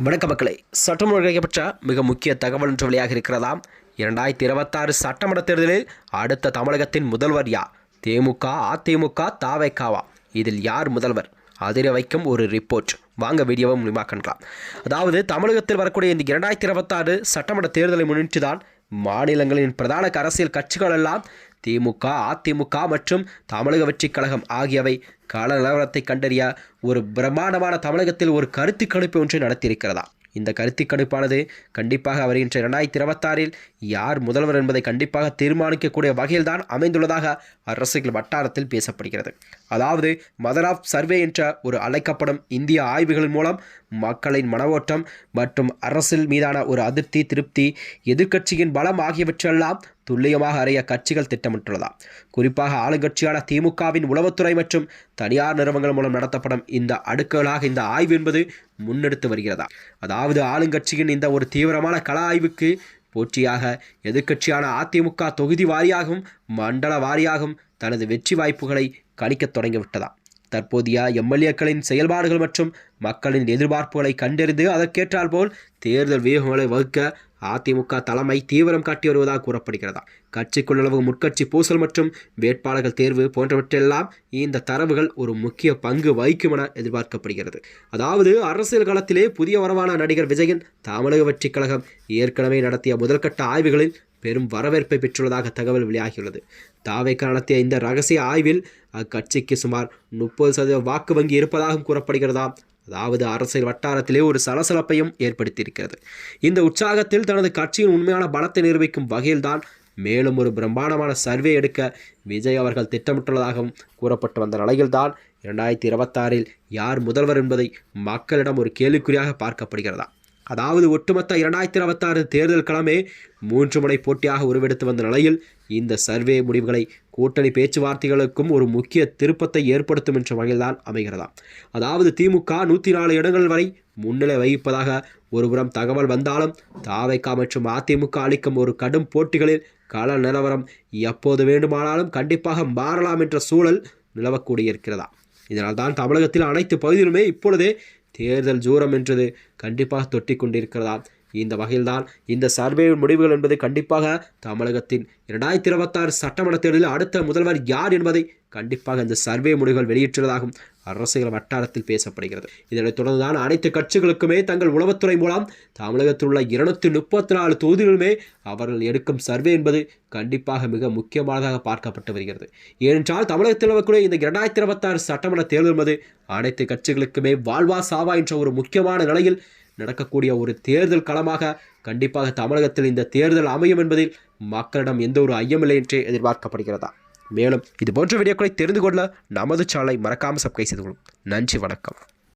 வணக்க மக்களே, சட்டமன்ற கிடைக்கப்பட்ட மிக முக்கிய தகவல் ஒன்று வெளியாக இருக்கிறதாம். 2026 சட்டமன்ற தேர்தலில் அடுத்த தமிழகத்தின் முதல்வர் யார்? திமுக, அதிமுக, தாவேக்காவா? இதில் யார் முதல்வர்? அதிர வைக்கும் ஒரு ரிப்போர்ட். வாங்க வீடியோவை மூலமாக காணலாம். அதாவது தமிழகத்தில் வரக்கூடிய இந்த 2026 சட்டமன்ற தேர்தலை முன்னிட்டு தான் மாநிலங்களின் பிரதான அரசியல் கட்சிகள் எல்லாம் திமுக, அதிமுக மற்றும் தமிழக வெற்றிக் கழகம் ஆகியவை கள நிலவரத்தை கண்டறிய ஒரு பிரம்மாண்டமான தமிழகத்தில் ஒரு கருத்து கணிப்பு ஒன்றை நடத்தியிருக்கிறதா. இந்த கருத்து கணிப்பானது கண்டிப்பாக வருகின்ற 2026 யார் முதல்வர் என்பதை கண்டிப்பாக தீர்மானிக்கக்கூடிய வகையில் தான் அமைந்துள்ளதாக அரசியல் வட்டாரத்தில் பேசப்படுகிறது. அதாவது மதர் ஆஃப் சர்வே என்ற ஒரு அழைக்கப்படும் இந்திய ஆய்வுகளின் மூலம் மக்களின் மனவோட்டம் மற்றும் அரசியல் மீதான ஒரு அதிருப்தி, திருப்தி, எதிர்க்கட்சியின் பலம் ஆகியவற்றெல்லாம் துல்லியமாக அறிய கட்சிகள் திட்டமிட்டுள்ளதா. குறிப்பாக ஆளுங்கட்சியான திமுகவின் உளவுத்துறை மற்றும் தனியார் நிறுவனங்கள் மூலம் நடத்தப்படும் இந்த அடுக்குகளாக இந்த ஆய்வு என்பது முன்னெடுத்து வருகிறதா. அதாவது ஆளுங்கட்சியின் இந்த ஒரு தீவிரமான கள ஆய்வுக்கு போட்டியாக எதிர்க்கட்சியான அதிமுக தொகுதி வாரியாகவும் மண்டல வாரியாகவும் தனது வெற்றி வாய்ப்புகளை கணிக்க தொடங்கிவிட்டதா. தற்போதைய எம்எல்ஏக்களின் செயல்பாடுகள் மற்றும் மக்களின் எதிர்பார்ப்புகளை கண்டறிந்து அதற்கேற்றால் போல் தேர்தல் வியூகங்களை வகுக்க அதிமுக தலைமை தீவிரம் காட்டி வருவதாக கூறப்படுகிறதா. கட்சிக்குள்ளளவு முற்கட்சி பூசல் மற்றும் வேட்பாளர்கள் தேர்வு போன்றவற்றெல்லாம் இந்த தரவுகள் ஒரு முக்கிய பங்கு வகிக்கும் என எதிர்பார்க்கப்படுகிறது. அதாவது அரசியல் களத்திலே புதிய வரவான நடிகர் விஜயின் தமிழக வெற்றிக் கழகம் ஏற்கனவே நடத்திய முதல்கட்ட ஆய்வுகளில் பெரும் வரவேற்பை பெற்றுள்ளதாக தகவல் வெளியாகியுள்ளது. தாவேக்கா நடத்திய இந்த ரகசிய ஆய்வில் அக்கட்சிக்கு சுமார் 30% வாக்கு வங்கி இருப்பதாகவும் கூறப்படுகிறதாம். அதாவது அரசியல் வட்டாரத்திலே ஒரு சலசலப்பையும் ஏற்படுத்தியிருக்கிறது. இந்த உற்சாகத்தில் தனது கட்சியின் உண்மையான பலத்தை நிரூபிக்கும் வகையில்தான் மேலும் ஒரு பிரம்மாண்டமான சர்வே எடுக்க விஜய் அவர்கள் திட்டமிட்டுள்ளதாகவும் கூறப்பட்டு வந்த நிலையில்தான் 2026 யார் முதல்வர் என்பதை மக்களிடம் ஒரு கேள்விக்குறியாக பார்க்கப்படுகிறதா. அதாவது ஒட்டுமொத்த 2026 தேர்தல் களமே 3 முனை போட்டியாக உருவெடுத்து வந்த நிலையில் இந்த சர்வே முடிவுகளை கூட்டணி பேச்சுவார்த்தைகளுக்கும் ஒரு முக்கிய திருப்பத்தை ஏற்படுத்தும் என்ற வகையில்தான் அமைகிறதா. அதாவது திமுக 104 இடங்கள் வரை முன்னிலை வகிப்பதாக ஒருபுறம் தகவல் வந்தாலும் தாவேக்கா மற்றும் அதிமுக அளிக்கும் ஒரு கடும் போட்டிகளில் கள நிலவரம் எப்போது வேண்டுமானாலும் கண்டிப்பாக மாறலாம் என்ற சூழல் நிலவக்கூடிய இருக்கிறதா. இதனால் தான் தமிழகத்தில் அனைத்து பகுதியிலுமே இப்பொழுதே தேர்தல் ஜூரம் என்றது கண்டிப்பாக தொட்டி கொண்டிருக்கிறதா. இந்த வகையில்தான் இந்த சர்வே முடிவுகள் என்பது கண்டிப்பாக தமிழகத்தின் 2026 சட்டமன்ற தேர்தலில் அடுத்த முதல்வர் யார் என்பதை கண்டிப்பாக இந்த சர்வே முடிவுகள் வெளியிட்டுள்ளதாகவும் அரசியல் வட்டாரத்தில் பேசப்படுகிறது. இதனைத் தொடர்ந்துதான் அனைத்து கட்சிகளுக்குமே தங்கள் உளவுத்துறை மூலம் தமிழகத்தில் உள்ள 234 தொகுதிகளுமே அவர்கள் எடுக்கும் சர்வே என்பது கண்டிப்பாக மிக முக்கியமானதாக பார்க்கப்பட்டு வருகிறது. ஏனென்றால் தமிழகத்தில் வரக்கூடிய இந்த 2026 சட்டமன்ற தேர்தல் என்பது அனைத்து கட்சிகளுக்குமே வாழ்வா சாவா என்ற ஒரு முக்கியமான நிலையில் நடக்கக்கூடிய ஒரு தேர்தல் களமாக கண்டிப்பாக தமிழகத்தில் இந்த தேர்தல் அமையும் என்பதில் மக்களிடம் எந்த ஒரு ஐயமில்லை என்றே எதிர்பார்க்கப்படுகிறதா. மேலும் இது போன்ற வீடியோக்களை தெரிந்து கொள்ள நமது சேனலை மறக்காமல் சப்ஸ்கிரைப் செய்து கொள்ளும். நன்றி, வணக்கம்.